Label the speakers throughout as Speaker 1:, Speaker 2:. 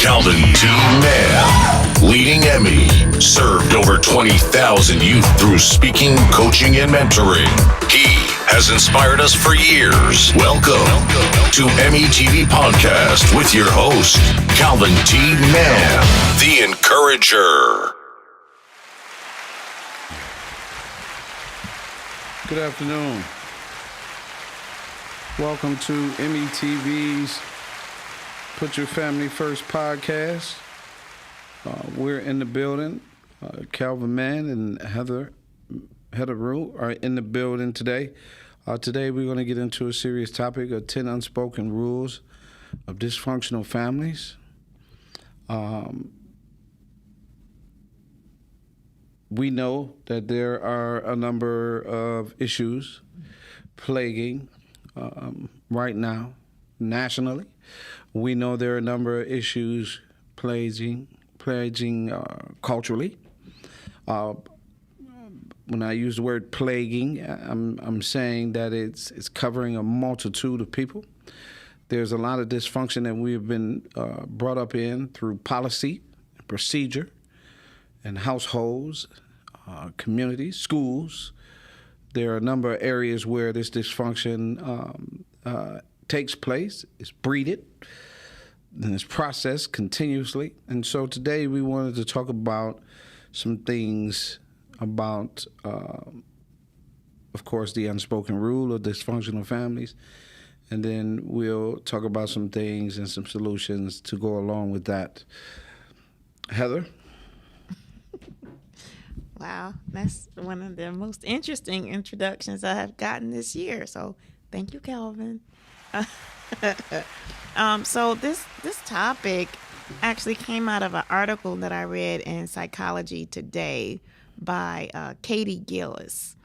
Speaker 1: Calvin T. Mann, leading EMIY, served over 20,000 youth through speaking, coaching, and mentoring. He has inspired us for years. Welcome to EMIY TV Podcast with your host, Calvin T. Mann, the Encourager.
Speaker 2: Good afternoon. Welcome to EMIY TV's Put Your Family First podcast. We're in the building. Calvin Mann and Heather Rue are in the building today. Today we're going to get into a serious topic of 10 unspoken rules of dysfunctional families. We know that there are a number of issues plaguing right now nationally. We know there are a number of issues plaguing culturally. When I use the word plaguing, I'm saying that it's covering a multitude of people. There's a lot of dysfunction that we have been brought up in through policy, procedure, and households, communities, schools. There are a number of areas where this dysfunction takes place, is breeded, and is processed continuously. And so today we wanted to talk about some things about, of course, the unspoken rule of dysfunctional families. And then we'll talk about some things and some solutions to go along with that. Heather?
Speaker 3: Wow, that's one of the most interesting introductions I have gotten this year. So thank you, Calvin. So this topic actually came out of an article that I read in Psychology Today by Katie Gillis.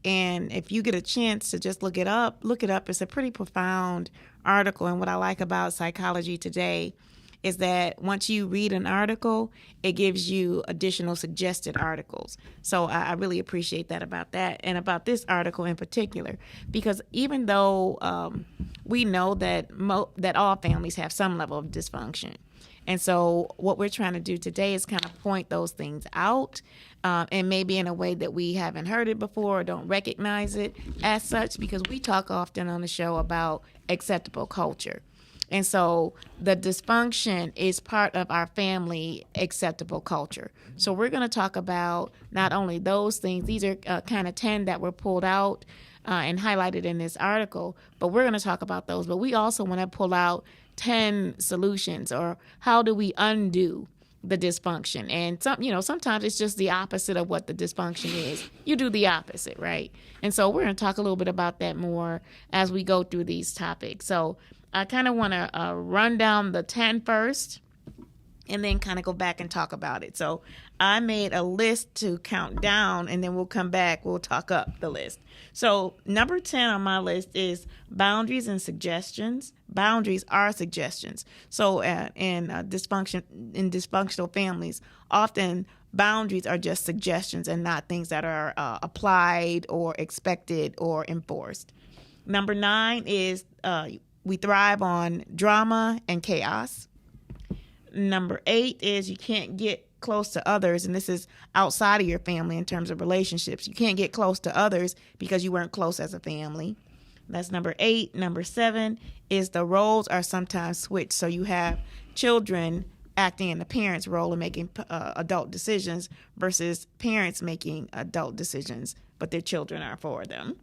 Speaker 3: And if you get a chance to just look it up. It's a pretty profound article. And what I like about Psychology Today is that once you read an article, it gives you additional suggested articles. So I really appreciate that and about this article in particular, because even though we know that that all families have some level of dysfunction. And so what we're trying to do today is kind of point those things out, and maybe in a way that we haven't heard it before or don't recognize it as such, because we talk often on the show about acceptable culture. And so the dysfunction is part of our family acceptable culture. So we're going to talk about not only those things, these are kind of 10 that were pulled out and highlighted in this article, but we're going to talk about those. But we also want to pull out 10 solutions, or how do we undo the dysfunction? And sometimes it's just the opposite of what the dysfunction is. You do the opposite, right? And so we're going to talk a little bit about that more as we go through these topics. So I kind of want to run down the 10 first and then kind of go back and talk about it. So I made a list to count down, and then we'll come back. We'll talk up the list. So number 10 on my list is boundaries and suggestions. Boundaries are suggestions. So in dysfunctional families, often boundaries are just suggestions and not things that are applied or expected or enforced. Number 9 is we thrive on drama and chaos. Number 8 is you can't get close to others, and this is outside of your family in terms of relationships. You can't get close to others because you weren't close as a family. That's number 8. Number 7 is the roles are sometimes switched. So you have children acting in the parent's role and making adult decisions versus parents making adult decisions, but their children are for them.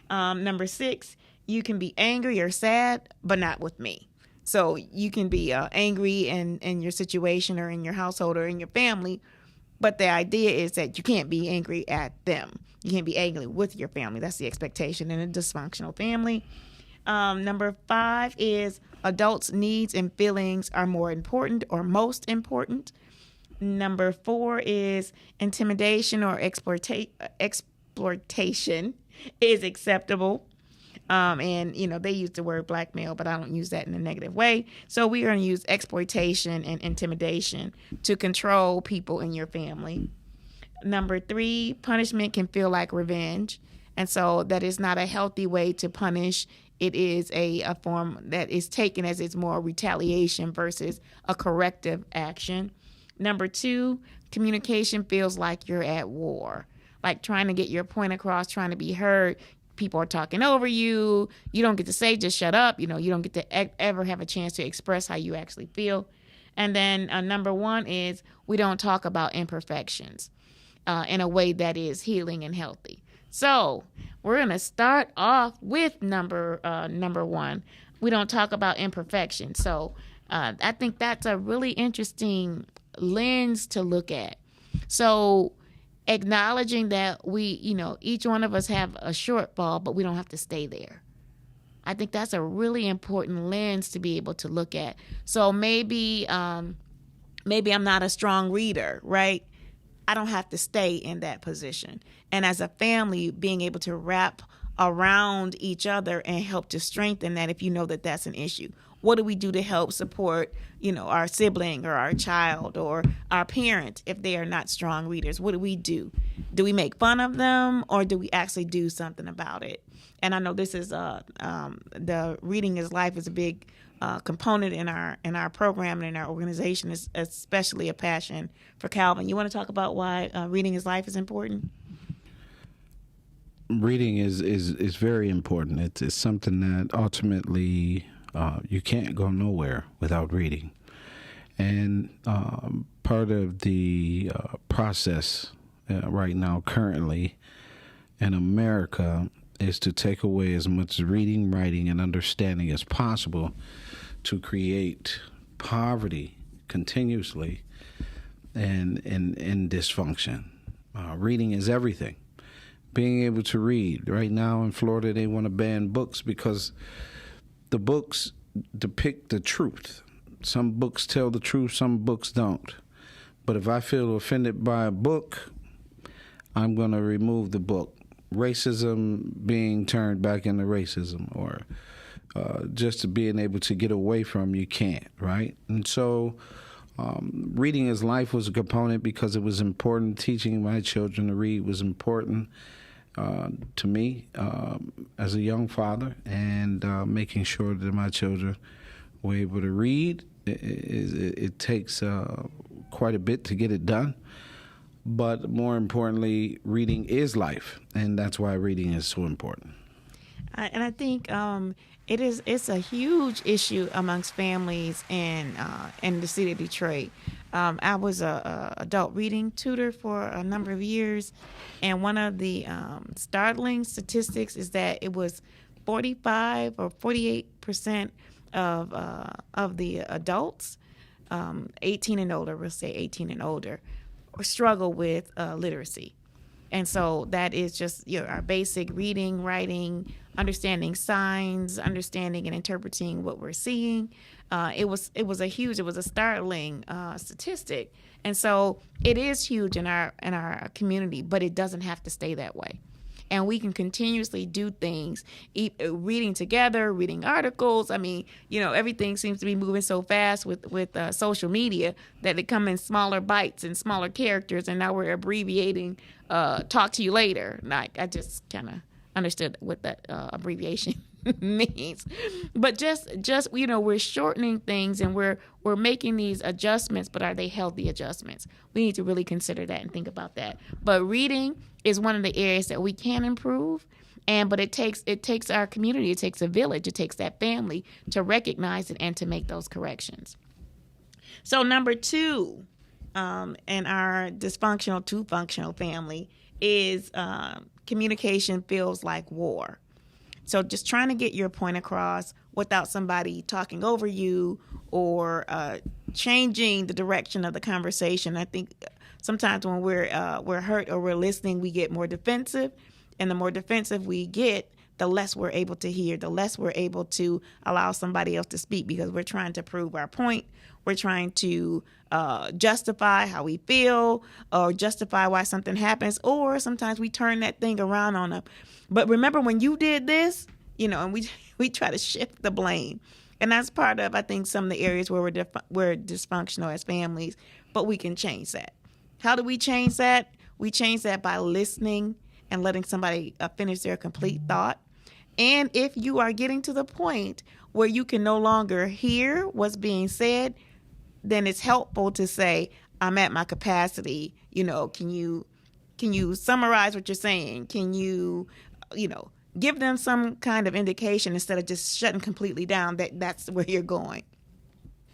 Speaker 3: Number 6, you can be angry or sad, but not with me. So you can be angry in your situation or in your household or in your family, but the idea is that you can't be angry at them. You can't be angry with your family. That's the expectation in a dysfunctional family. Number 5 is adults' needs and feelings are more important or most important. Number 4 is intimidation or exploitation is acceptable. And they use the word blackmail, but I don't use that in a negative way. So we are going to use exploitation and intimidation to control people in your family. Number 3, punishment can feel like revenge. And so that is not a healthy way to punish it is a form that is taken as it's more retaliation versus a corrective action. Number 2, communication feels like you're at war, like trying to get your point across, trying to be heard. People are talking over you. You don't get to say, just shut up. You don't get to ever have a chance to express how you actually feel. And then number 1 is we don't talk about imperfections in a way that is healing and healthy. So we're going to start off with number 1. We don't talk about imperfection. So I think that's a really interesting lens to look at. So acknowledging that we, each one of us have a shortfall, but we don't have to stay there. I think that's a really important lens to be able to look at. So maybe I'm not a strong reader, right? I don't have to stay in that position. And as a family, being able to wrap around each other and help to strengthen that if you know that that's an issue. What do we do to help support, our sibling or our child or our parent if they are not strong readers? What do we do? Do we make fun of them or do we actually do something about it? And I know this is the Reading is Life is a big component in our program and in our organization, is especially a passion for Calvin. You want to talk about why Reading is Life is important?
Speaker 2: Reading is very important. It's something that ultimately you can't go nowhere without reading. And part of the process right now, currently in America, is to take away as much reading, writing, and understanding as possible to create poverty continuously and dysfunction. Reading is everything. Being able to read. Right now in Florida, they want to ban books because the books depict the truth. Some books tell the truth, some books don't. But if I feel offended by a book, I'm going to remove the book. Racism being turned back into racism, or just being able to get away from, you can't, right? And so Reading is Life was a component because it was important. Teaching my children to read was important to me as a young father, and making sure that my children were able to read. It takes quite a bit to get it done. But more importantly, reading is life, and that's why reading is so important.
Speaker 3: And I think it's a huge issue amongst families in the city of Detroit. I was a adult reading tutor for a number of years, and one of the startling statistics is that it was 45 or 48% of the adults, 18 and older, we'll say 18 and older, struggle with literacy. And so that is just our basic reading, writing, understanding signs, understanding and interpreting what we're seeing. It was a startling statistic. And so it is huge in our community, but it doesn't have to stay that way. And we can continuously do things, reading together, reading articles. I mean, everything seems to be moving so fast with social media that it come in smaller bites and smaller characters, and now we're abbreviating talk to you later. Like, I just kind of understood what that abbreviation means. But just we're shortening things and we're making these adjustments, but are they healthy adjustments? We need to really consider that and think about that. But reading is one of the areas that we can improve, but it takes our community, it takes a village, it takes that family to recognize it and to make those corrections. So number 2 in our dysfunctional to functional family is communication feels like war. So just trying to get your point across without somebody talking over you or changing the direction of the conversation. I think sometimes when we're hurt or we're listening, we get more defensive, and the more defensive we get, the less we're able to hear, the less we're able to allow somebody else to speak, because we're trying to prove our point. We're trying to justify how we feel or justify why something happens, or sometimes we turn that thing around on them. But remember when you did this, and we try to shift the blame. And that's part of, I think, some of the areas where we're dysfunctional as families, but we can change that. How do we change that? We change that by listening and letting somebody finish their complete thought, And if you are getting to the point where you can no longer hear what's being said, then it's helpful to say, I'm at my capacity. Can you summarize what you're saying? Can you, give them some kind of indication instead of just shutting completely down that that's where you're going.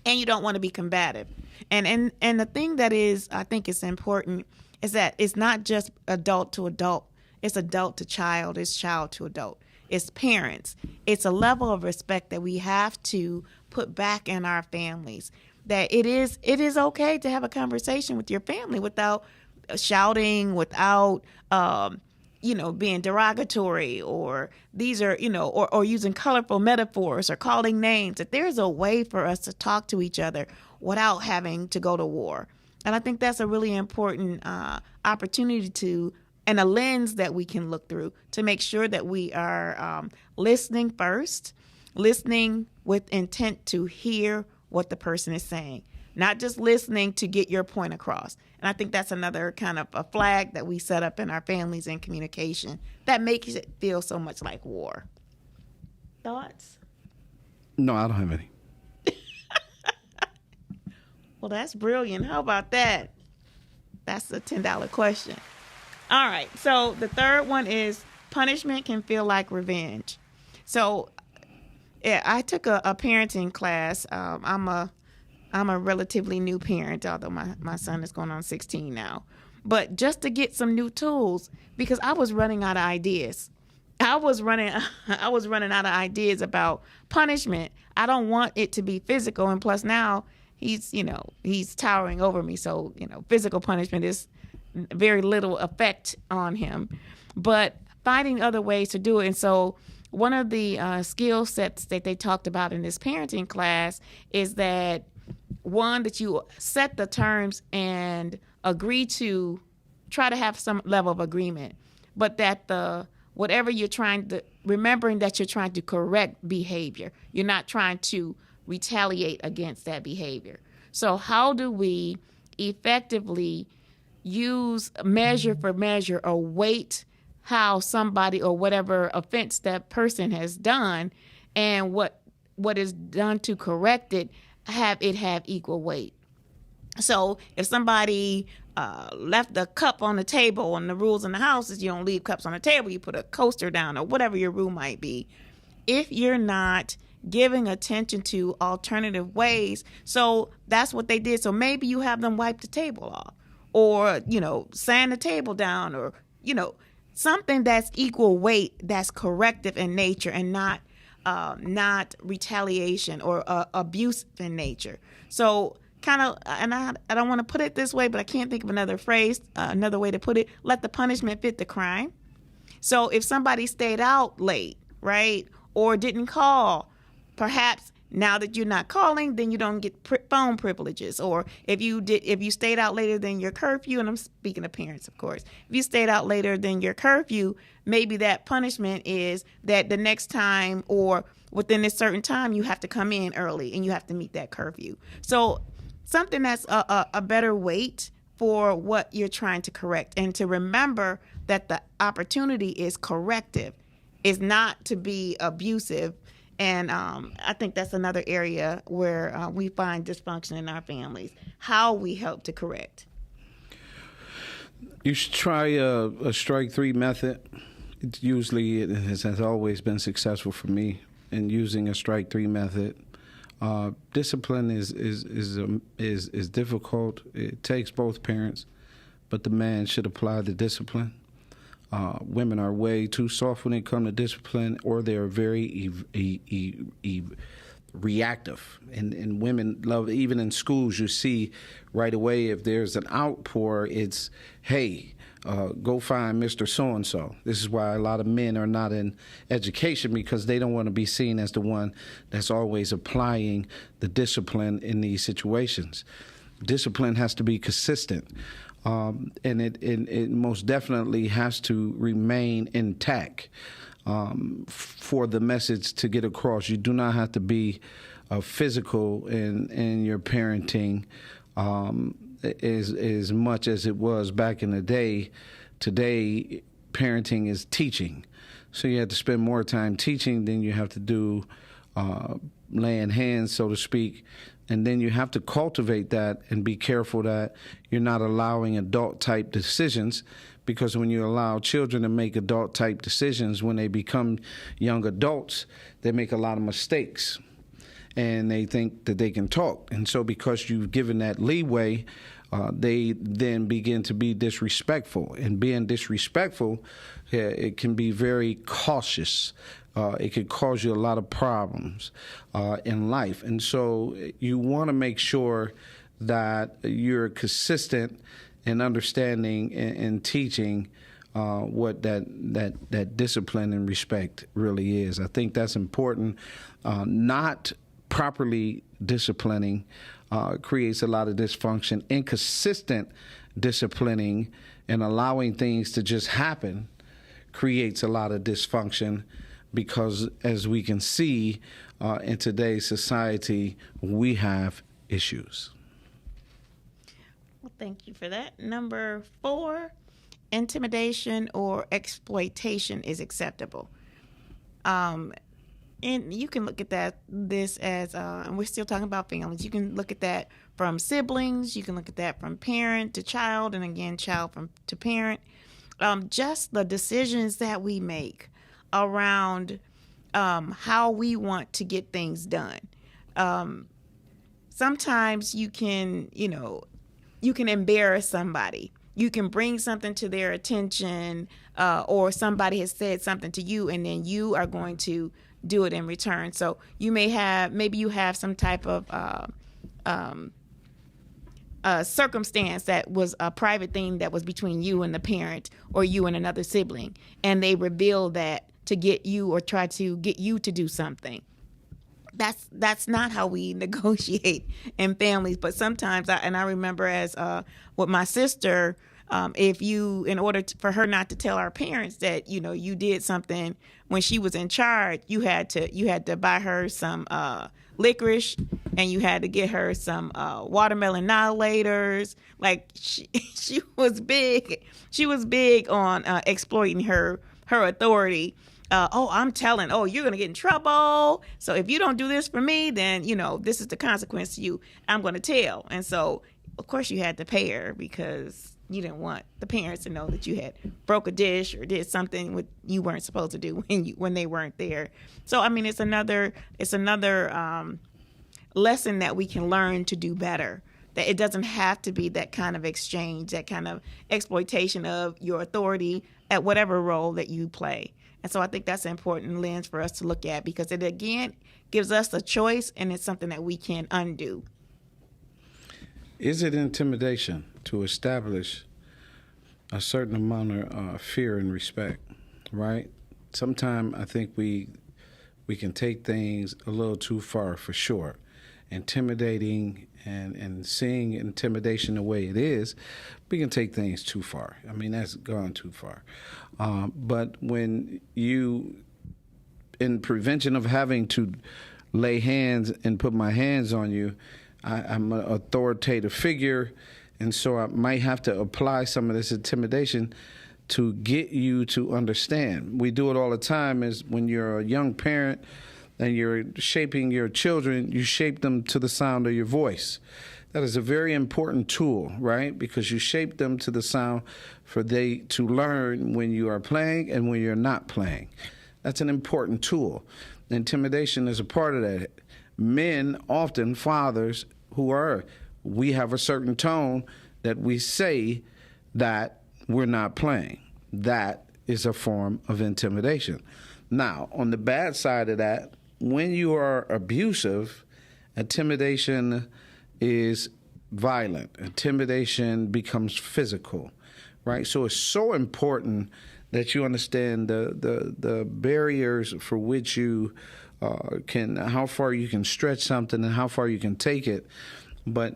Speaker 3: And you don't want to be combative. And the thing that I think is important is that it's not just adult to adult. It's adult to child. It's child to adult. It's parents. It's a level of respect that we have to put back in our families. That it is okay to have a conversation with your family without shouting, without being derogatory, or these are or using colorful metaphors or calling names. That there's a way for us to talk to each other without having to go to war. And I think that's a really important opportunity and a lens that we can look through to make sure that we are listening first, listening with intent to hear what the person is saying, not just listening to get your point across. And I think that's another kind of a flag that we set up in our families and communication that makes it feel so much like war. Thoughts?
Speaker 2: No, I don't have any.
Speaker 3: Well, that's brilliant. How about that? That's a $10 question. All right. So the third one is punishment can feel like revenge. So yeah, I took a parenting class. I'm a relatively new parent, although my son is going on 16 now. But just to get some new tools, because I was running out of ideas. I was running out of ideas about punishment. I don't want it to be physical, and plus now he's towering over me, so physical punishment is very little effect on him. But finding other ways to do it, and so one of the skill sets that they talked about in this parenting class is that that you set the terms and agree to try to have some level of agreement, but that whatever you're remembering that you're trying to correct behavior. You're not trying to retaliate against that behavior. So how do we effectively use measure for measure or weight how somebody or whatever offense that person has done, and what is done to correct it, have equal weight. So if somebody left a cup on the table, and the rules in the house is you don't leave cups on the table, you put a coaster down or whatever your rule might be. If you're not giving attention to alternative ways, so that's what they did. So maybe you have them wipe the table off, or sand the table down, or something that's equal weight, that's corrective in nature and not retaliation or abuse in nature. So kind of, and I don't want to put it this way, but I can't think of another phrase, another way to put it. Let the punishment fit the crime. So if somebody stayed out late, right, or didn't call, perhaps now that you're not calling, then you don't get phone privileges. Or if you stayed out later than your curfew, and I'm speaking of parents, of course, if you stayed out later than your curfew, maybe that punishment is that the next time or within a certain time you have to come in early and you have to meet that curfew. So something that's a better weight for what you're trying to correct, and to remember that the opportunity is corrective, is not to be abusive. And I think that's another area where we find dysfunction in our families, how we help to correct.
Speaker 2: You should try a strike three method. It has always been successful for me in using a strike three method. Discipline is difficult. It takes both parents, but the man should apply the discipline. Women are way too soft when it comes to discipline, or they're very reactive. And women love, even in schools, you see right away if there's an outpour, it's, hey, go find Mr. So-and-so. This is why a lot of men are not in education, because they don't want to be seen as the one that's always applying the discipline in these situations. Discipline has to be consistent. And it most definitely has to remain intact for the message to get across. You do not have to be physical in your parenting as much as it was back in the day. Today, parenting is teaching. So you have to spend more time teaching than you have to do laying hands, so to speak. And then you have to cultivate that and be careful that you're not allowing adult-type decisions, because when you allow children to make adult-type decisions, when they become young adults, they make a lot of mistakes. And they think that they can talk. And so because you've given that leeway, they then begin to be disrespectful. And being disrespectful, it can be very cautious. It could cause you a lot of problems in life. And so you want to make sure that you're consistent in understanding and teaching what that discipline and respect really is. I think that's important. Not properly disciplining creates a lot of dysfunction. Inconsistent disciplining and allowing things to just happen creates a lot of dysfunction, because as we can see in today's society, we have issues.
Speaker 3: Well, thank you for that. Number 4, intimidation or exploitation is acceptable. And you can look at this as, and we're still talking about families, you can look at that from siblings, you can look at that from parent to child, and again, child to parent. Just the decisions that we make around how we want to get things done. Sometimes you can embarrass somebody. You can bring something to their attention, or somebody has said something to you, and then you are going to do it in return. So maybe you have some type of circumstance that was a private thing that was between you and the parent, or you and another sibling, and they reveal that to get you or try to get you to do something. That's not how we negotiate in families. But sometimes, I remember as with my sister, in order for her not to tell our parents that you did something when she was in charge, you had to buy her some licorice, and you had to get her some watermelon annihilators. Like she was big. She was big on exploiting her authority. I'm telling, you're going to get in trouble. So if you don't do this for me, then, this is the consequence to you. I'm going to tell. And so, of course, you had to pay her, because you didn't want the parents to know that you had broke a dish or did something you weren't supposed to do when they weren't there. So, I mean, it's another lesson that we can learn to do better. That it doesn't have to be that kind of exchange, that kind of exploitation of your authority at whatever role that you play. And so I think that's an important lens for us to look at, because it, again, gives us a choice, and it's something that we can undo.
Speaker 2: Is it intimidation to establish a certain amount of fear and respect, right? Sometimes I think we can take things a little too far, for sure. Intimidating and seeing intimidation the way it is, we can take things too far. I mean, that's gone too far. But when you, in prevention of having to lay hands and put my hands on you, I'm an authoritative figure, and so I might have to apply some of this intimidation to get you to understand. We do it all the time. Is when you're a young parent and you're shaping your children, you shape them to the sound of your voice. That is a very important tool, right? Because you shape them to the sound for they to learn when you are playing and when you're not playing. That's an important tool. Intimidation is a part of that. Men, often fathers, we have a certain tone that we say that we're not playing. That is a form of intimidation. Now, on the bad side of that, when you are abusive, intimidation is violent. Intimidation becomes physical, right? So it's so important that you understand the barriers for which you how far you can stretch something and how far you can take it. But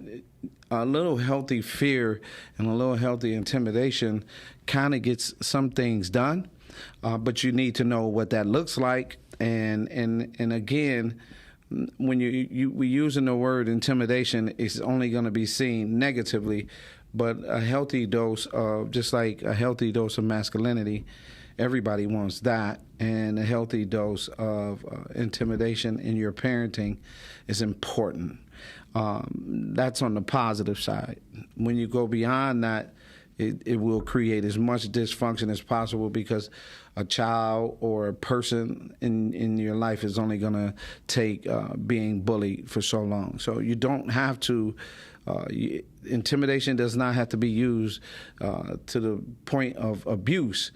Speaker 2: a little healthy fear and a little healthy intimidation kind of gets some things done, but you need to know what that looks like. And again, when we're using the word intimidation, it's only going to be seen negatively, but a healthy dose of, just like a healthy dose of masculinity Everybody wants that, and a healthy dose of intimidation in your parenting is important. That's on the positive side. When you go beyond that, it will create as much dysfunction as possible, because a child or a person in your life is only going to take being bullied for so long. So you don't have to, intimidation does not have to be used to the point of abuse,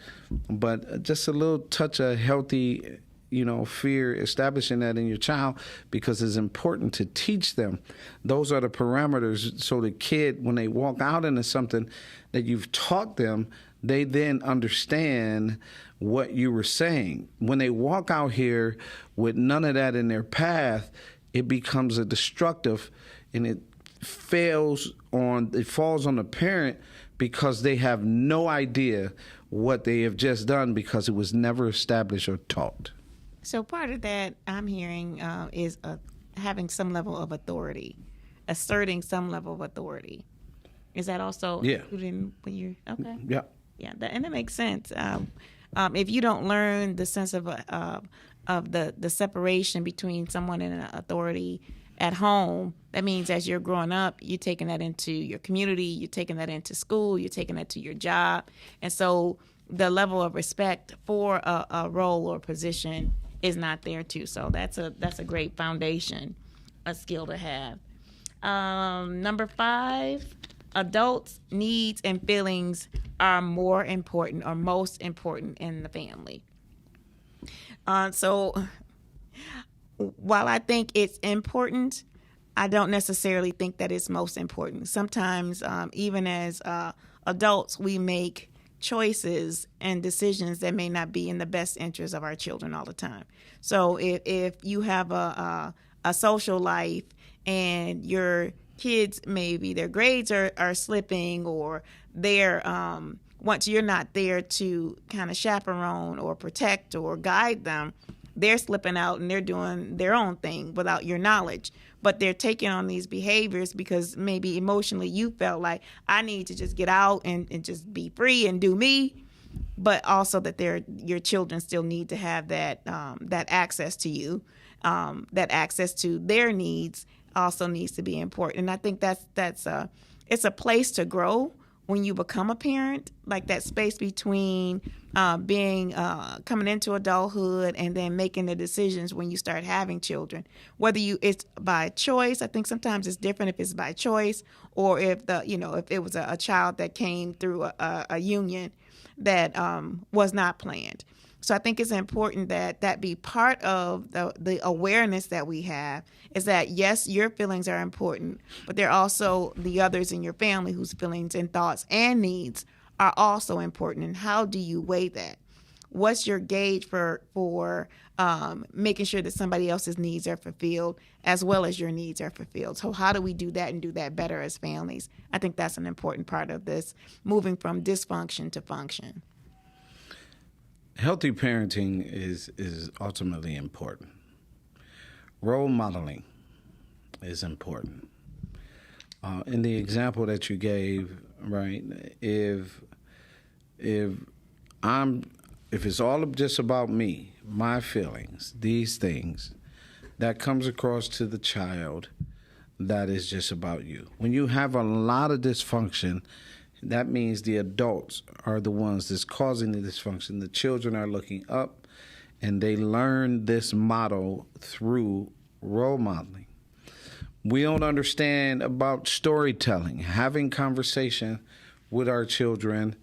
Speaker 2: but just a little touch of healthy, fear, establishing that in your child, because it's important to teach them. Those are the parameters, so the kid, when they walk out into something that you've taught them, they then understand what you were saying. When they walk out here with none of that in their path, it becomes a destructive, and it falls on the parent, because they have no idea what they have just done, because it was never established or taught.
Speaker 3: So part of that I'm hearing is having some level of authority, asserting some level of authority. Is that also included when you're okay?
Speaker 2: Yeah.
Speaker 3: Yeah, and that makes sense. If you don't learn the sense of the separation between someone and an authority at home, that means as you're growing up, you're taking that into your community, you're taking that into school, you're taking that to your job, and so the level of respect for a role or position is not there too. So that's a great foundation, a skill to have. Number 5, adults' needs and feelings are more important or most important in the family. So while I think it's important, I don't necessarily think that it's most important. Sometimes, even as adults, we make choices and decisions that may not be in the best interest of our children all the time. So if you have a social life and your kids, maybe their grades are slipping, or they're once you're not there to kind of chaperone or protect or guide them, they're slipping out and they're doing their own thing without your knowledge. But they're taking on these behaviors because maybe emotionally you felt like, I need to just get out and just be free and do me. But also that your children still need to have that access to you, that access to their needs also needs to be important. And I think it's a place to grow when you become a parent, like that space between coming into adulthood and then making the decisions when you start having children. Whether it's by choice, I think sometimes it's different if it's by choice, or if if it was a child that came through a union that was not planned. So I think it's important that be part of the awareness that we have, is that, yes, your feelings are important, but there are also the others in your family whose feelings and thoughts and needs are also important. And how do you weigh that? What's your gauge for making sure that somebody else's needs are fulfilled as well as your needs are fulfilled? So how do we do that and do that better as families? I think that's an important part of this, moving from dysfunction to function.
Speaker 2: Healthy parenting is ultimately important. Role modeling is important. In the example that you gave, right? If it's all just about me, my feelings, these things, that comes across to the child, that is just about you. When you have a lot of dysfunction, that means the adults are the ones that's causing the dysfunction. The children are looking up, and they learn this model through role modeling. We don't understand about storytelling, having conversation with our children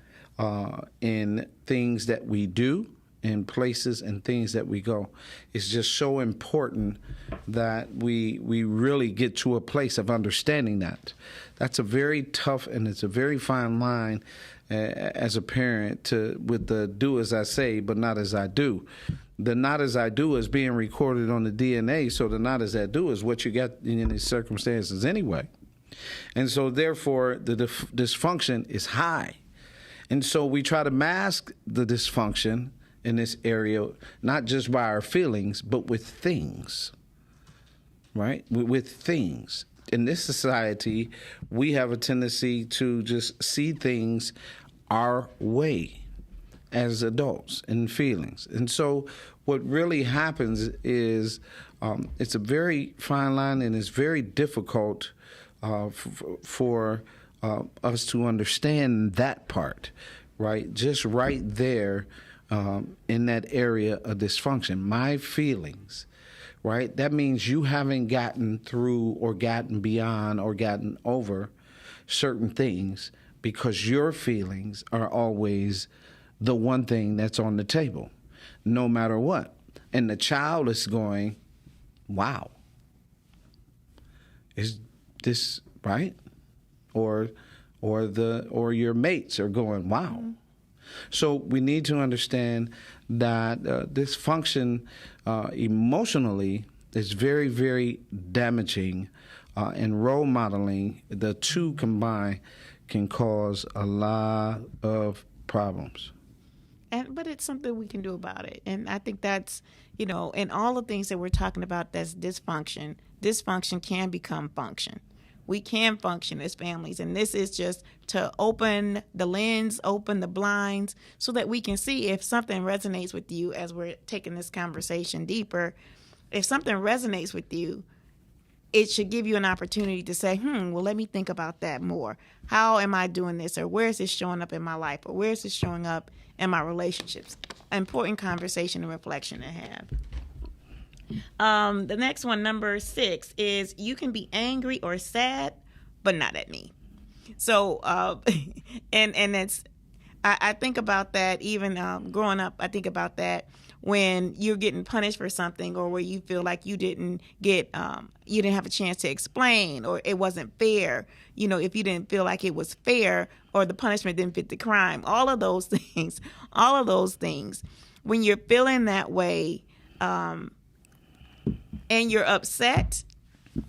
Speaker 2: in things that we do, in places and things that we go. It's just so important that we really get to a place of understanding that. That's a very tough, and it's a very fine line as a parent with the do as I say, but not as I do. The not as I do is being recorded on the DNA, so the not as I do is what you get in these circumstances anyway. And so therefore, the dysfunction is high. And so we try to mask the dysfunction in this area, not just by our feelings, but with things, right? With things. In this society, we have a tendency to just see things our way. as adults in feelings. And so what really happens is it's a very fine line, and it's very difficult for us to understand that part, right? Just right there in that area of dysfunction. My feelings, right? That means you haven't gotten through or gotten beyond or gotten over certain things because your feelings are always the one thing that's on the table, no matter what. And the child is going, wow, is this right? Or your mates are going, wow. So we need to understand that dysfunction emotionally is very, very damaging, and role modeling, the two combined, can cause a lot of problems.
Speaker 3: But it's something we can do about it. And I think that's, and all the things that we're talking about that's dysfunction can become function. We can function as families. And this is just to open the lens, open the blinds, so that we can see if something resonates with you as we're taking this conversation deeper. If something resonates with you, it should give you an opportunity to say, well, let me think about that more. How am I doing this? Or where is this showing up in my life? Or where is this showing up in my relationships? Important conversation and reflection to have. The next one, number 6, is you can be angry or sad, but not at me. So, and it's, I think about that even growing up. I think about that when you're getting punished for something, or where you feel like you didn't have a chance to explain, or it wasn't fair. If you didn't feel like it was fair, or the punishment didn't fit the crime, all of those things, when you're feeling that way, and you're upset,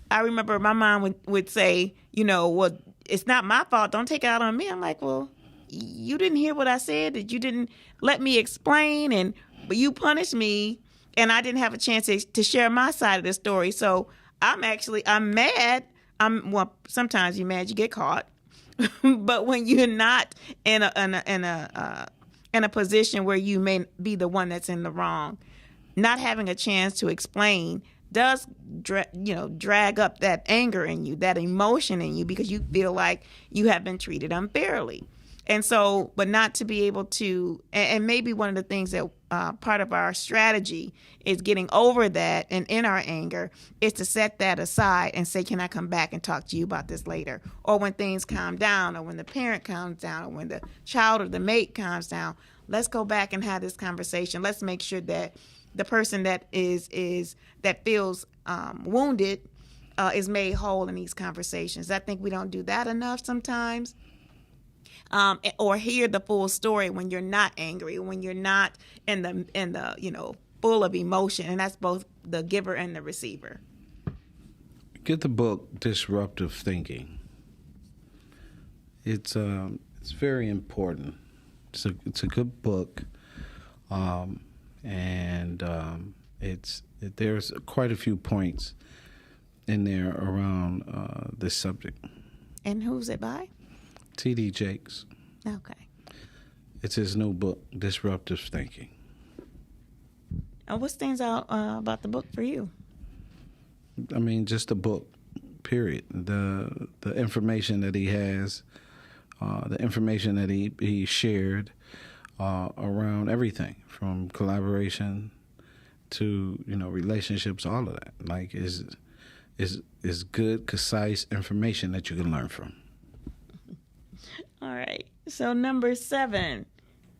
Speaker 3: I remember my mom would say, well, it's not my fault. Don't take it out on me. I'm like, well, you didn't hear what I said. That you didn't let me explain, but you punished me, and I didn't have a chance to share my side of the story. So I'm mad. Sometimes you're mad, you get caught, but when you're not in a position where you may be the one that's in the wrong, not having a chance to explain does drag up that anger in you, that emotion in you, because you feel like you have been treated unfairly. And so, but not to be able to, and maybe one of the things that part of our strategy is getting over that, and in our anger is to set that aside and say, can I come back and talk to you about this later? Or when things calm down, or when the parent calms down, or when the child or the mate calms down, let's go back and have this conversation. Let's make sure that the person that that feels wounded is made whole in these conversations. I think we don't do that enough sometimes. Or hear the full story when you're not angry, when you're not in the full of emotion, and that's both the giver and the receiver.
Speaker 2: Get the book Disruptive Thinking. It's very important. It's a good book, and there's quite a few points in there around this subject.
Speaker 3: And who's it by?
Speaker 2: T.D. Jakes.
Speaker 3: Okay.
Speaker 2: It's his new book, Disruptive Thinking.
Speaker 3: What stands out about the book for you?
Speaker 2: I mean, just the book, period. The information that he has, the information that he shared around everything, from collaboration to relationships, all of that. Like is good, concise information that you can learn from.
Speaker 3: All right. So number 7,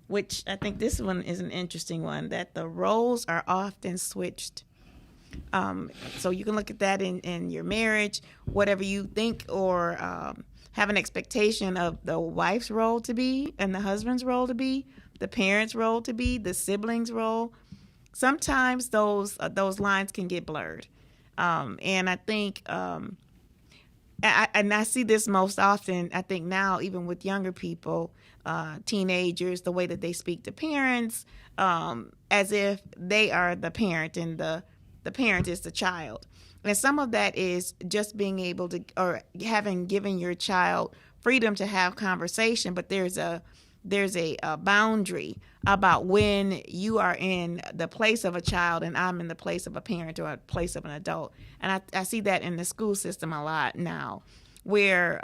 Speaker 3: which I think this one is an interesting one, that the roles are often switched. So you can look at that in your marriage, whatever you think or have an expectation of the wife's role to be and the husband's role to be, the parent's role to be, the sibling's role. Sometimes those lines can get blurred. And I think... I see this most often, I think now, even with younger people, teenagers, the way that they speak to parents, as if they are the parent and the parent is the child. And some of that is just being able to, or having given your child freedom to have conversation, but there's a boundary about when you are in the place of a child and I'm in the place of a parent or a place of an adult. And I see that in the school system a lot now, where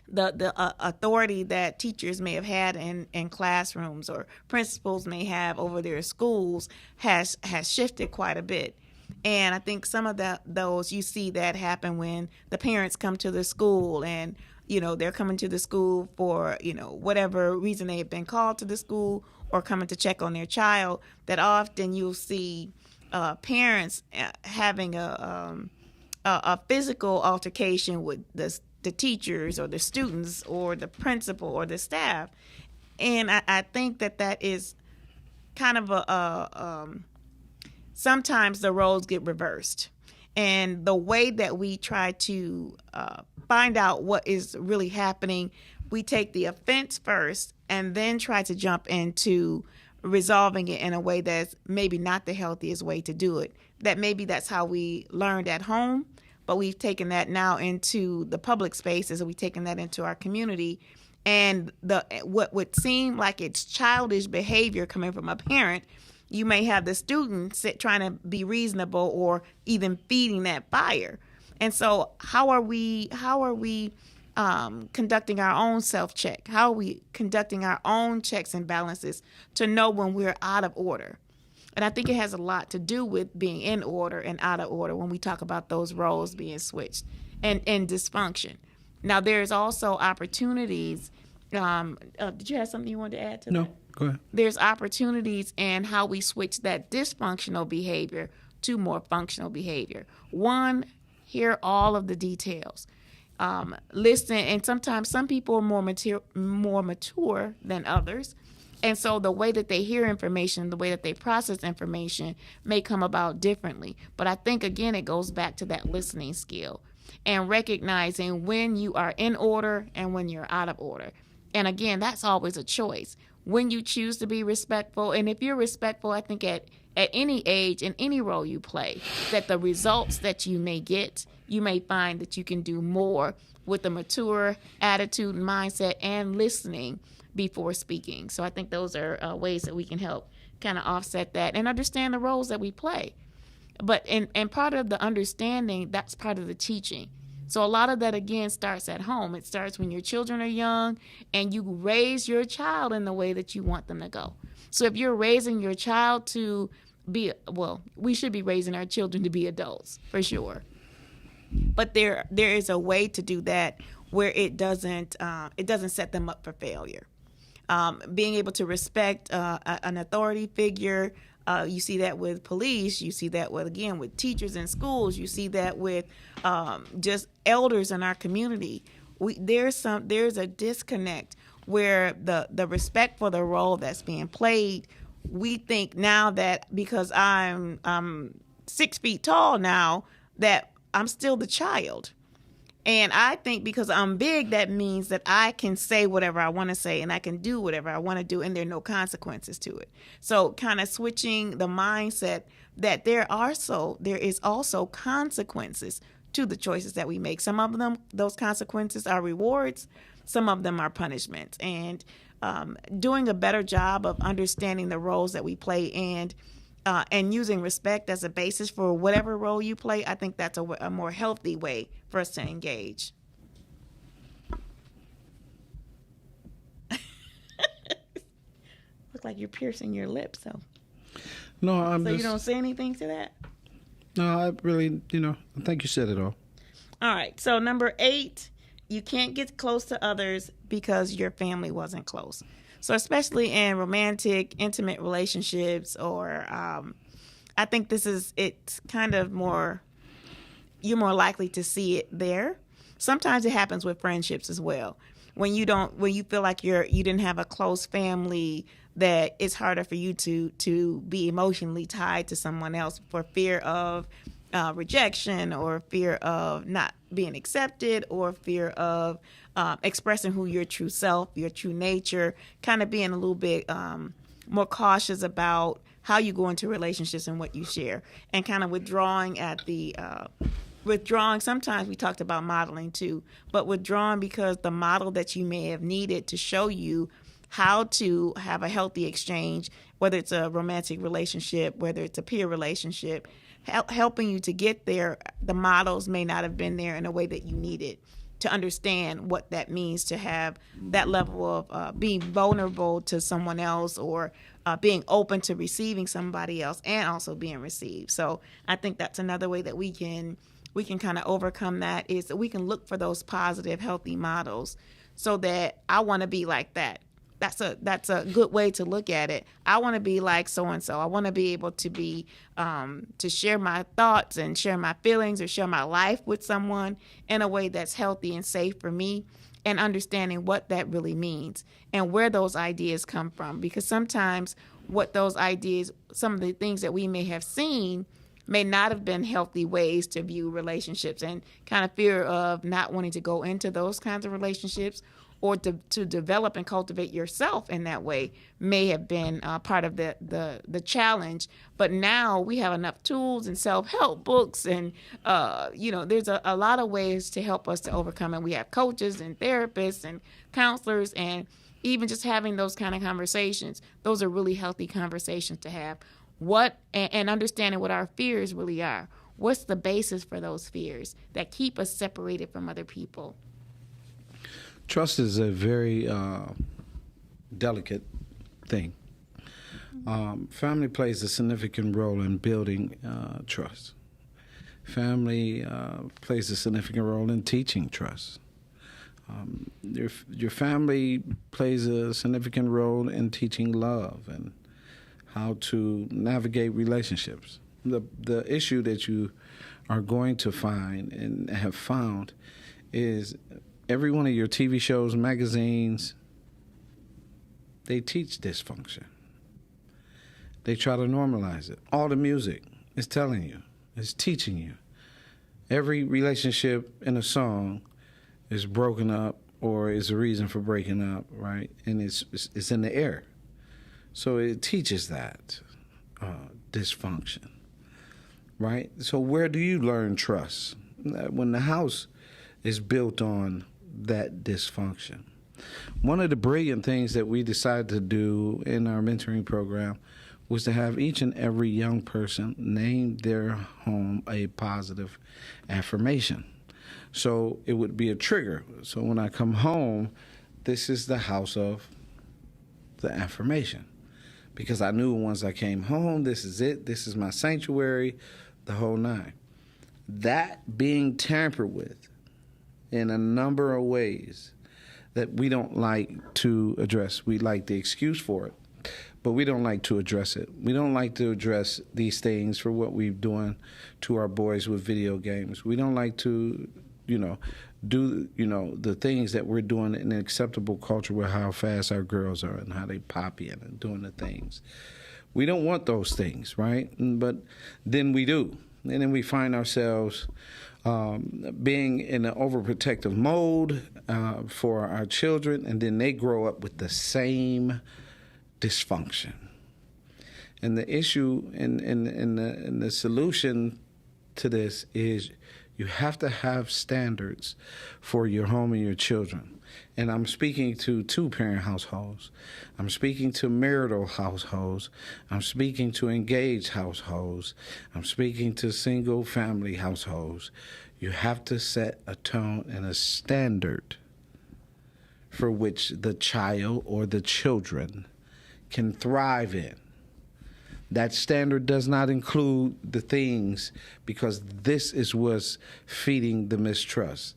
Speaker 3: the authority that teachers may have had in classrooms or principals may have over their schools has shifted quite a bit. And I think some of those you see that happen when the parents come to the school and, they're coming to the school for, whatever reason they have been called to the school or coming to check on their child, that often you'll see parents having a physical altercation with the teachers or the students or the principal or the staff. And I think that is kind of sometimes the roles get reversed. And the way that we try to find out what is really happening, we take the offense first and then try to jump into resolving it in a way that's maybe not the healthiest way to do it. That maybe that's how we learned at home, but we've taken that now into the public spaces, and we've taken that into our community. And what would seem like it's childish behavior coming from a parent, you may have the student trying to be reasonable or even feeding that fire. And so how are we conducting our own self-check? How are we conducting our own checks and balances to know when we're out of order? And I think it has a lot to do with being in order and out of order when we talk about those roles being switched and dysfunction. Now, there's also opportunities. Did you have something you wanted to add to that?
Speaker 2: No, go ahead.
Speaker 3: There's opportunities in how we switch that dysfunctional behavior to more functional behavior. One, hear all of the details. Listen, and sometimes some people are more mature than others. And so the way that they hear information, the way that they process information may come about differently. But I think, again, it goes back to that listening skill and recognizing when you are in order and when you're out of order. And again, that's always a choice. When you choose to be respectful, and if you're respectful, I think at any age, in any role you play, that the results that you may get, you may find that you can do more with a mature attitude and mindset and listening before speaking. So I think those are ways that we can help kind of offset that and understand the roles that we play. But and part of the understanding, that's part of the teaching. So a lot of that, again, starts at home. It starts when your children are young and you raise your child in the way that you want them to go. So if you're raising your child to be, we should be raising our children to be adults, for sure. But there is a way to do that where it doesn't set them up for failure. Being able to respect an authority figure, you see that with police. You see that with teachers in schools. You see that with just elders in our community. There's a disconnect where the respect for the role that's being played. We think now that because I'm 6 feet tall now that I'm still the child. And I think because I'm big, that means that I can say whatever I want to say and I can do whatever I want to do and there are no consequences to it. So kind of switching the mindset that there is also consequences to the choices that we make. Some of them, those consequences are rewards. Some of them are punishments. And doing a better job of understanding the roles that we play and using respect as a basis for whatever role you play, I think that's a more healthy way for us to engage. Look like you're piercing your lips, so.
Speaker 2: No,
Speaker 3: So you don't say anything to that?
Speaker 2: No, I really, I think you said it all.
Speaker 3: All right. So number 8, you can't get close to others because your family wasn't close. So especially in romantic, intimate relationships, or I think it's kind of you're more likely to see it there. Sometimes it happens with friendships as well. When you feel like you didn't have a close family, that it's harder for you to be emotionally tied to someone else for fear of rejection, or fear of not being accepted, or fear of expressing who your true self, your true nature, kind of being a little bit more cautious about how you go into relationships and what you share, and kind of withdrawing sometimes we talked about modeling too, but withdrawing because the model that you may have needed to show you how to have a healthy exchange, whether it's a romantic relationship, whether it's a peer relationship, helping you to get there. The models may not have been there in a way that you needed to understand what that means to have that level of being vulnerable to someone else, or being open to receiving somebody else and also being received. So I think that's another way that we can kind of overcome that, is that we can look for those positive, healthy models, so that I want to be like that. That's a good way to look at it. I want to be like so and so. I want to be able to be to share my thoughts and share my feelings or share my life with someone in a way that's healthy and safe for me, and understanding what that really means and where those ideas come from. Because sometimes what those ideas, some of the things that we may have seen, may not have been healthy ways to view relationships, and kind of fear of not wanting to go into those kinds of relationships, or to develop and cultivate yourself in that way may have been part of the challenge. But now we have enough tools and self-help books, and there's a lot of ways to help us to overcome it. We have coaches and therapists and counselors, and even just having those kind of conversations, those are really healthy conversations to have. And understanding what our fears really are. What's the basis for those fears that keep us separated from other people?
Speaker 2: Trust is a very delicate thing. Family plays a significant role in building trust. Family plays a significant role in teaching trust. Your family plays a significant role in teaching love and how to navigate relationships. The issue that you are going to find and have found is every one of your TV shows, magazines, they teach dysfunction. They try to normalize it. All the music is telling you, is teaching you. Every relationship in a song is broken up or is a reason for breaking up, right? And it's in the air. So it teaches that dysfunction, right? So where do you learn trust? When the house is built on that dysfunction. One of the brilliant things that we decided to do in our mentoring program was to have each and every young person name their home a positive affirmation. So it would be a trigger. So when I come home, this is the house of the affirmation. Because I knew once I came home, this is it, this is my sanctuary, the whole nine. That being tampered with in a number of ways that we don't like to address. We like the excuse for it, but we don't like to address it. We don't like to address these things for what we've done to our boys with video games. We don't like to, do, the things that we're doing in an acceptable culture with how fast our girls are and how they pop in and doing the things. We don't want those things, right? But then we do. And then we find ourselves being in an overprotective mode for our children, and then they grow up with the same dysfunction. And the issue and the solution to this is you have to have standards for your home and your children. And I'm speaking to two-parent households. I'm speaking to marital households. I'm speaking to engaged households. I'm speaking to single-family households. You have to set a tone and a standard for which the child or the children can thrive in. That standard does not include the things, because this is what's feeding the mistrust.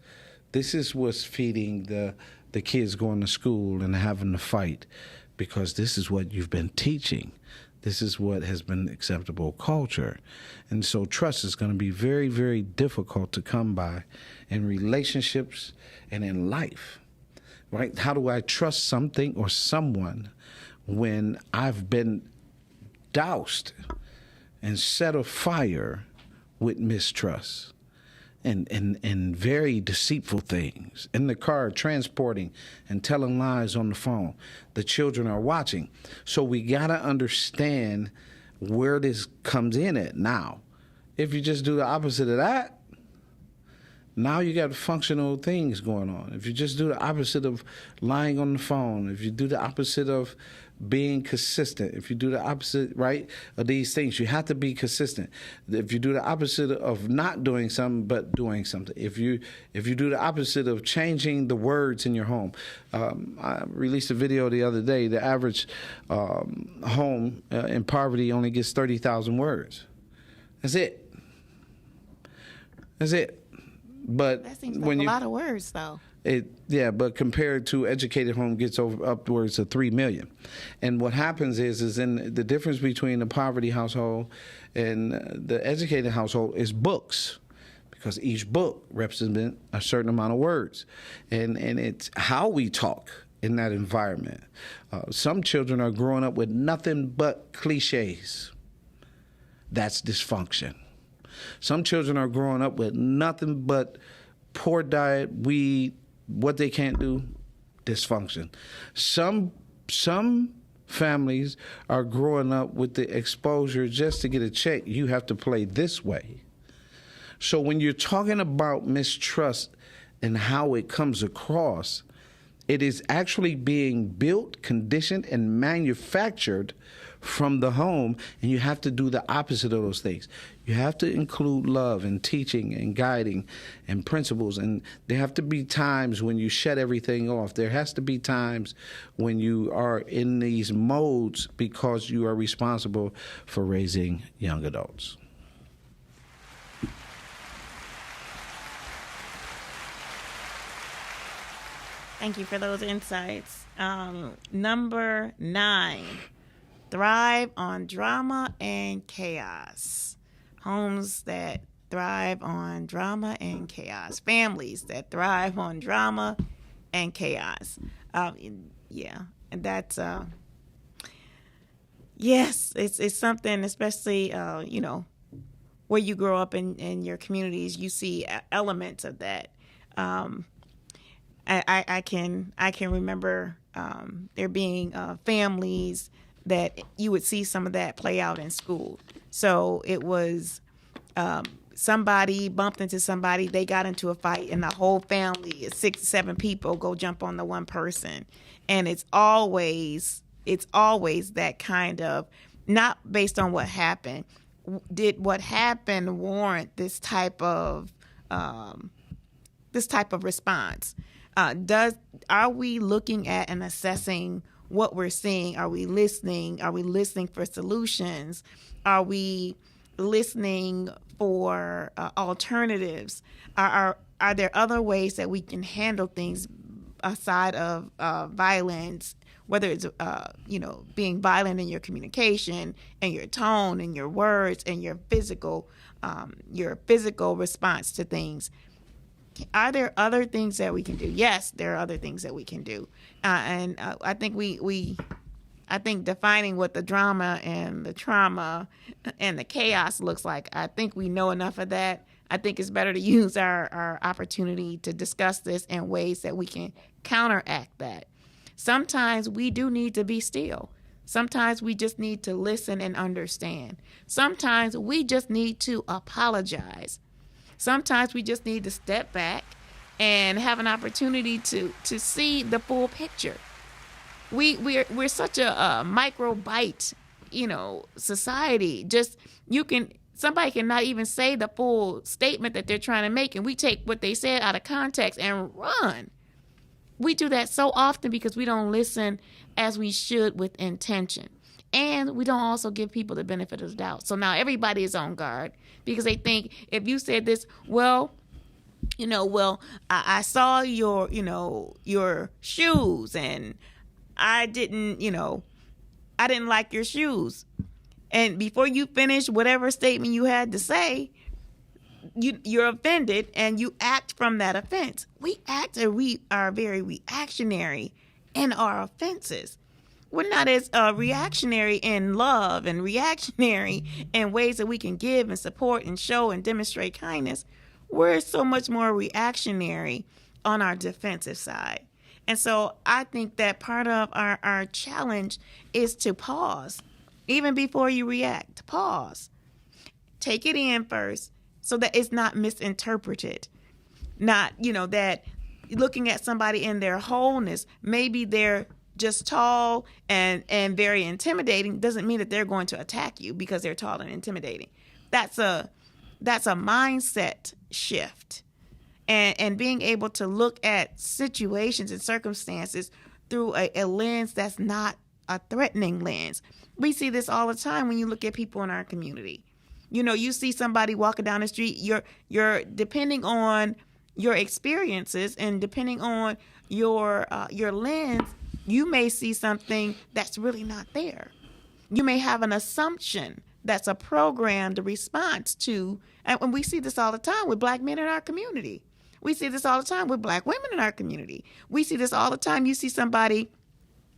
Speaker 2: This is what's feeding the kids going to school and having to fight, because this is what you've been teaching. This is what has been acceptable culture. And so trust is going to be very, very difficult to come by in relationships and in life, right? How do I trust something or someone when I've been doused and set afire with mistrust and very deceitful things in the car, transporting and telling lies on the phone? The children are watching. So we got to understand where this comes in at now. If you just do the opposite of that, Now you got functional things going on. If you just do the opposite of lying on the phone, if you do the opposite of being consistent, if you do the opposite, right, of these things, you have to be consistent. If you do the opposite of not doing something but doing something, if you do the opposite of changing the words in your home. I released a video the other day. The average home in poverty only gets 30,000 words. That's it. That's it. But
Speaker 3: that seems like a lot of words, though.
Speaker 2: But compared to educated home gets over upwards of 3 million. And what happens is in the difference between the poverty household and the educated household is books, because each book represents a certain amount of words. And it's how we talk in that environment. Some children are growing up with nothing but cliches. That's dysfunction. Some children are growing up with nothing but poor diet, weed, what they can't do, dysfunction. Some families are growing up with the exposure just to get a check. You have to play this way. So when you're talking about mistrust and how it comes across, it is actually being built, conditioned, and manufactured from the home, and you have to do the opposite of those things. You have to include love and teaching and guiding and principles, and there have to be times when you shut everything off. There has to be times when you are in these modes because you are responsible for raising young adults.
Speaker 3: Thank you for those insights. Number 9, thrive on drama and chaos. Homes that thrive on drama and chaos. Families that thrive on drama and chaos. And that's yes, it's something, especially where you grow up in your communities. You see elements of that. I can remember there being families that you would see some of that play out in school. So it was somebody bumped into somebody, they got into a fight, and the whole family, 6, 7 people, go jump on the one person. And it's always that kind of, not based on what happened. Did what happened warrant this type of response? Are we looking at and assessing what we're seeing? Are we listening? Are we listening for solutions? Are we listening for alternatives? Are there other ways that we can handle things aside of violence? Whether it's being violent in your communication and your tone and your words and your physical response to things. Are there other things that we can do? Yes, there are other things that we can do. And I think I think defining what the drama and the trauma and the chaos looks like, I think we know enough of that. I think it's better to use our opportunity to discuss this in ways that we can counteract that. Sometimes we do need to be still. Sometimes we just need to listen and understand. Sometimes we just need to apologize. Sometimes we just need to step back and have an opportunity to see the full picture. We're such a micro-bite, society. Somebody can not even say the full statement that they're trying to make, and we take what they said out of context and run. We do that so often because we don't listen as we should with intention. And we don't also give people the benefit of the doubt. So now everybody is on guard because they think if you said this, I saw your shoes and I didn't like your shoes. And before you finish whatever statement you had to say, you're offended and you act from that offense. We are very reactionary in our offenses. We're not as reactionary in love and reactionary in ways that we can give and support and show and demonstrate kindness. We're so much more reactionary on our defensive side. And so I think that part of our challenge is to pause. Even before you react, pause. Take it in first so that it's not misinterpreted. Not, that looking at somebody in their wholeness, maybe they're just tall and very intimidating, doesn't mean that they're going to attack you because they're tall and intimidating. That's a mindset shift. And being able to look at situations and circumstances through a lens that's not a threatening lens. We see this all the time when you look at people in our community. You see somebody walking down the street, you're depending on your experiences and depending on your lens, you may see something that's really not there. You may have an assumption that's a programmed response to, and we see this all the time with Black men in our community. We see this all the time with Black women in our community. We see this all the time. You see somebody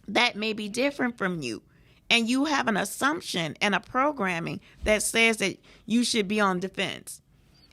Speaker 3: that may be different from you, and you have an assumption and a programming that says that you should be on defense.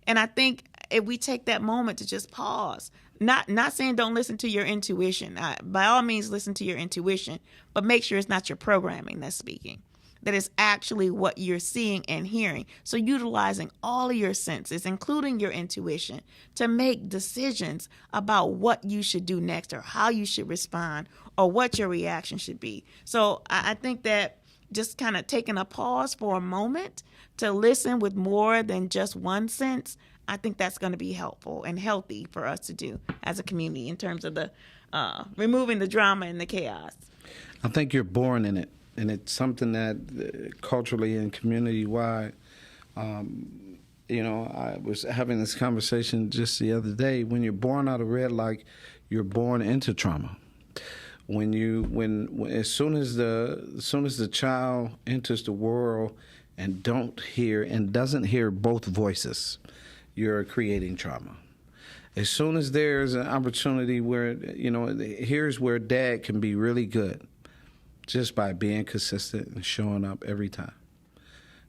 Speaker 3: And I think if we take that moment to just pause, not saying don't listen to your intuition. By all means, listen to your intuition, but make sure it's not your programming that's speaking, that it's actually what you're seeing and hearing. So utilizing all of your senses, including your intuition, to make decisions about what you should do next or how you should respond or what your reaction should be. So I think that just kind of taking a pause for a moment to listen with more than just one sense, I think that's going to be helpful and healthy for us to do as a community in terms of the removing the drama and the chaos.
Speaker 2: I think you're born in it. And it's something that culturally and community-wide, I was having this conversation just the other day. When you're born out of red light, you're born into trauma. As soon as the child enters the world and doesn't hear both voices, you're creating trauma. As soon as there's an opportunity where, here's where dad can be really good. Just by being consistent and showing up every time.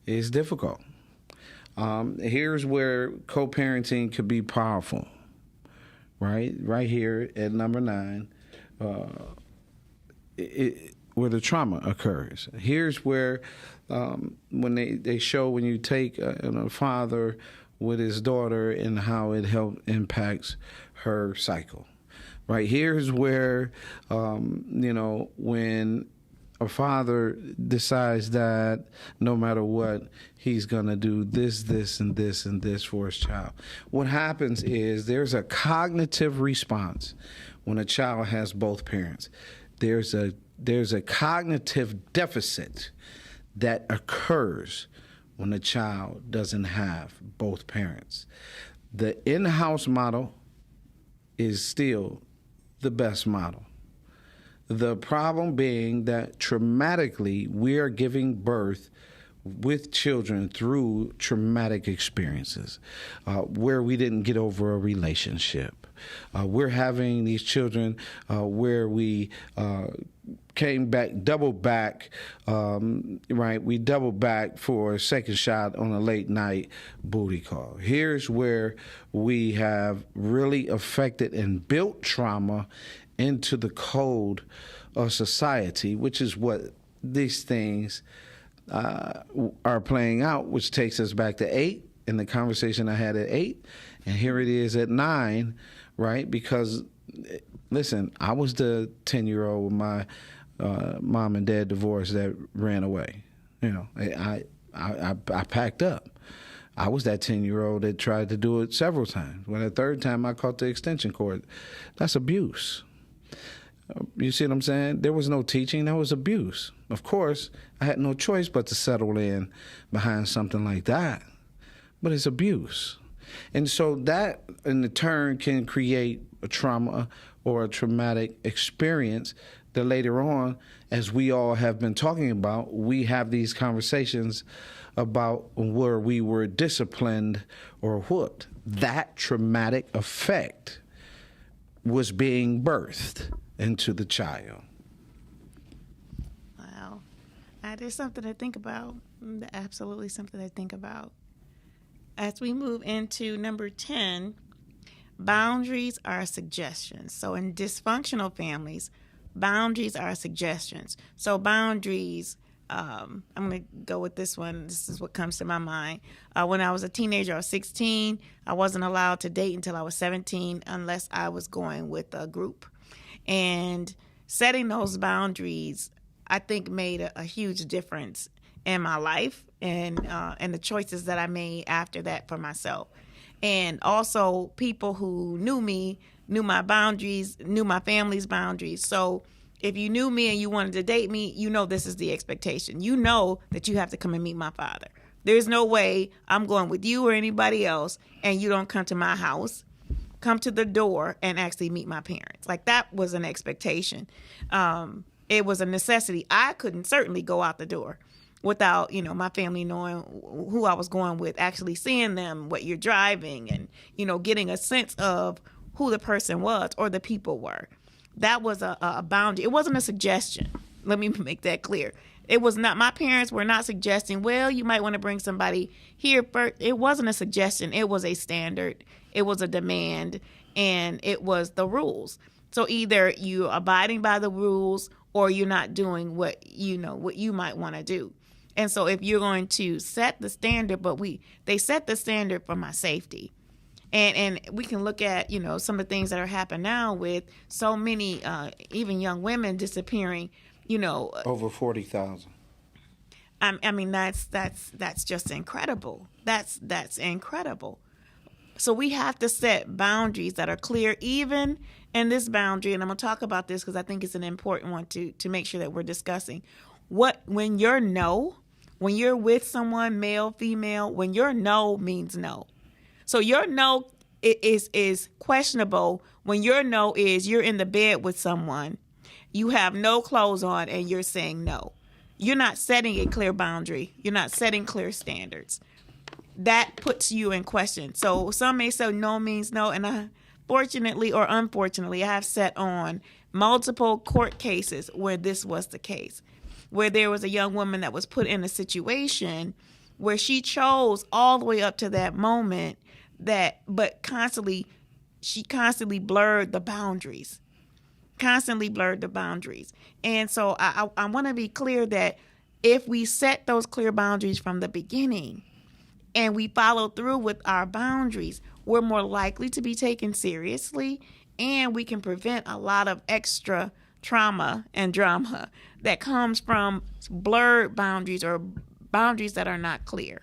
Speaker 2: It's difficult. Here's where co-parenting could be powerful, right? Right here at number 9, where the trauma occurs. Here's where when they show when you take a father with his daughter and how it impacts her cycle. Right, here's where, when a father decides that no matter what, he's going to do this, and this, and this for his child. What happens is there's a cognitive response when a child has both parents. There's a cognitive deficit that occurs when a child doesn't have both parents. The in-house model is still the best model. The problem being that traumatically we are giving birth with children through traumatic experiences where we didn't get over a relationship. We're having these children where we came back, doubled back, right? We doubled back for a second shot on a late night booty call. Here's where we have really affected and built trauma into the code of society, which is what these things are playing out, which takes us back to 8 in the conversation I had at 8. And here it is at 9, right? Because, listen, I was the 10-year-old with my mom and dad divorced that ran away. I packed up. I was that 10-year-old that tried to do it several times. When the third time I caught the extension cord, that's abuse. You see what I'm saying? There was no teaching. That was abuse. Of course, I had no choice but to settle in behind something like that. But it's abuse. And so that, in turn, can create a trauma or a traumatic experience that later on, as we all have been talking about, we have these conversations about where we were disciplined or whooped. That traumatic effect was being birthed into the child.
Speaker 3: Wow. That is something to think about. Absolutely something to think about. As we move into number 10, boundaries are suggestions. So in dysfunctional families, boundaries are suggestions. So boundaries I'm going to go with this one. This is what comes to my mind. When I was a teenager, I was 16. I wasn't allowed to date until I was 17 unless I was going with a group. And setting those boundaries, I think, made a huge difference in my life and the choices that I made after that for myself. And also people who knew me, knew my boundaries, knew my family's boundaries. So if you knew me and you wanted to date me, you know this is the expectation. You know that you have to come and meet my father. There's no way I'm going with you or anybody else and you don't come to my house, come to the door and actually meet my parents. Like, that was an expectation. It was a necessity. I couldn't certainly go out the door without, my family knowing who I was going with, actually seeing them, what you're driving, and, getting a sense of who the person was or the people were. That was a boundary. It wasn't a suggestion. Let me make that clear. It was not, my parents were not suggesting, well, you might want to bring somebody here first. It wasn't a suggestion. It was a standard. It was a demand, and it was the rules. So either you abiding by the rules or you're not doing what you might want to do. And so if you're going to set the standard, they set the standard for my safety. And we can look at, some of the things that are happening now with so many, even young women disappearing,
Speaker 2: Over 40,000.
Speaker 3: I mean, that's just incredible. That's incredible. So we have to set boundaries that are clear, even in this boundary. And I'm going to talk about this because I think it's an important one to make sure that we're discussing. When you're with someone, male, female, when your no means no. So your no is questionable when your no is you're in the bed with someone, you have no clothes on, and you're saying no. You're not setting a clear boundary. You're not setting clear standards. That puts you in question. So some may say no means no, and fortunately or unfortunately, I have sat on multiple court cases where this was the case, where there was a young woman that was put in a situation where she chose all the way up to that moment she constantly blurred the boundaries. And so I want to be clear that if we set those clear boundaries from the beginning and we follow through with our boundaries, we're more likely to be taken seriously, and we can prevent a lot of extra trauma and drama that comes from blurred boundaries or boundaries that are not clear.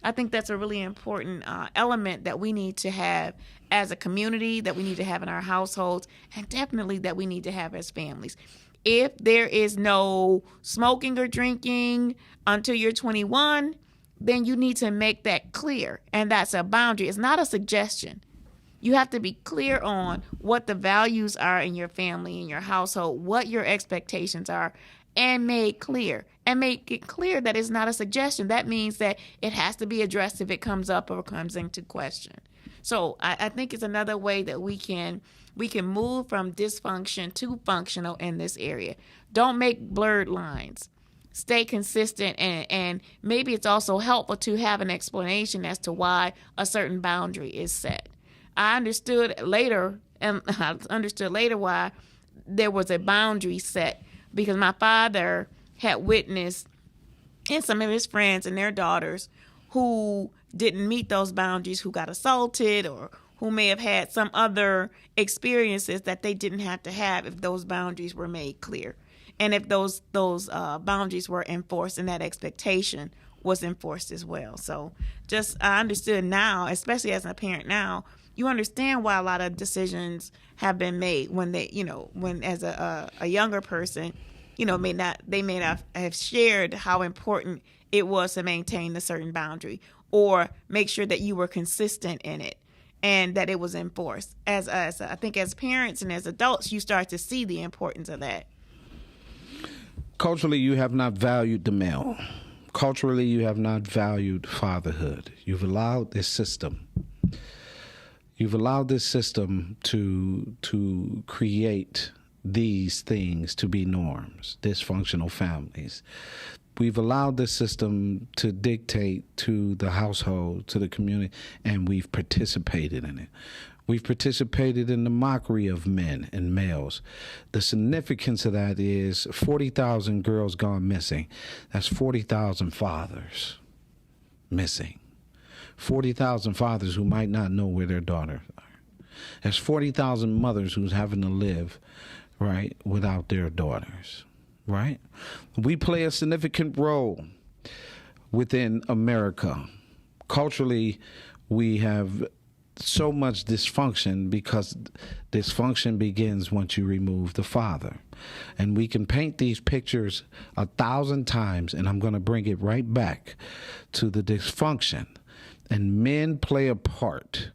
Speaker 3: I think that's a really important element that we need to have as a community, that we need to have in our households, and definitely that we need to have as families. If there is no smoking or drinking until you're 21, then you need to make that clear. And that's a boundary. It's not a suggestion. You have to be clear on what the values are in your family, in your household, what your expectations are, and make it clear that it's not a suggestion. That means that it has to be addressed if it comes up or comes into question. So I think it's another way that we can move from dysfunction to functional in this area. Don't make blurred lines. Stay consistent, and maybe it's also helpful to have an explanation as to why a certain boundary is set. I understood later why there was a boundary set, because my father had witnessed and some of his friends and their daughters who didn't meet those boundaries, who got assaulted or who may have had some other experiences that they didn't have to have if those boundaries were made clear. And if those boundaries were enforced and that expectation was enforced as well. So I understood now, especially as a parent now, you understand why a lot of decisions have been made when as a younger person, they may not have shared how important it was to maintain a certain boundary or make sure that you were consistent in it and that it was enforced. As I think as parents and as adults, you start to see the importance of that.
Speaker 2: Culturally, you have not valued the male. Culturally, you have not valued fatherhood. You've allowed this system to create these things to be norms, dysfunctional families, we've allowed this system to dictate to the household, to the community, and we've participated in it. We've participated in the mockery of men and males. The significance of that is 40,000 girls gone missing. That's 40,000 fathers missing. 40,000 fathers who might not know where their daughters are. That's 40,000 mothers who's having to live, right, without their daughters, right? We play a significant role within America. Culturally, we have so much dysfunction because dysfunction begins once you remove the father. And we can paint these pictures 1,000 times, and I'm going to bring it right back to the dysfunction. And men play a part.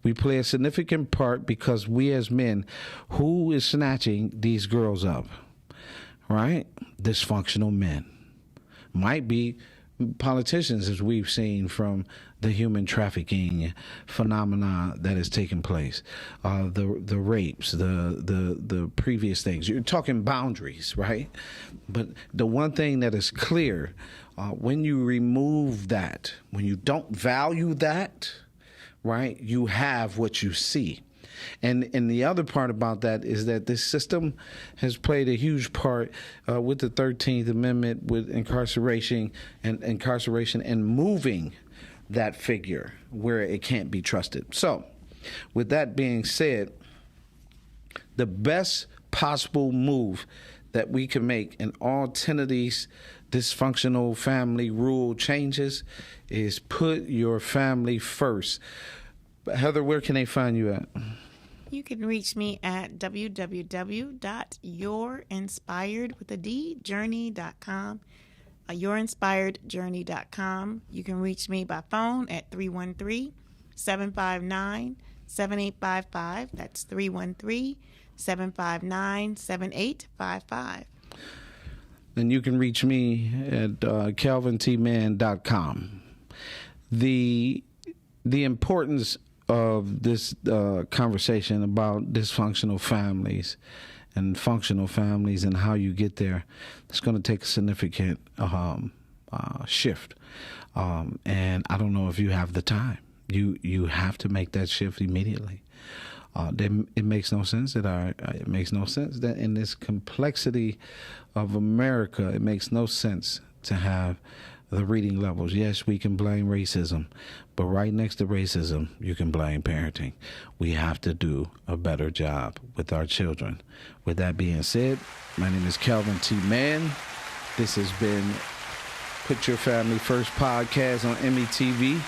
Speaker 2: We play a significant part because we as men, who is snatching these girls up? Right? Dysfunctional men. Might be politicians, as we've seen from the human trafficking phenomena that is taking place, the rapes, the previous things. You're talking boundaries, right? But the one thing that is clear, when you remove that, when you don't value that, right, you have what you see. And the other part about that is that this system has played a huge part with the 13th Amendment, with incarceration and moving that figure where it can't be trusted. So, with that being said, the best possible move that we can make in all 10 of these dysfunctional family rule changes is put your family first. Heather, where can they find you at?
Speaker 3: You can reach me at www.yourinspiredjourney.com. Yourinspiredjourney.com. You can reach me by phone at 313-759-7855. That's 313-759-7855.
Speaker 2: And you can reach me at calvintman.com. The importance of this conversation about dysfunctional families and functional families and how you get there, it's going to take a significant shift. And I don't know if you have the time. You have to make that shift immediately. It makes no sense it makes no sense that in this complexity of America, it makes no sense to have the reading levels. Yes, we can blame racism, but right next to racism, you can blame parenting. We have to do a better job with our children. With that being said, my name is Calvin T. Mann. This has been Put Your Family First podcast on EMIY TV.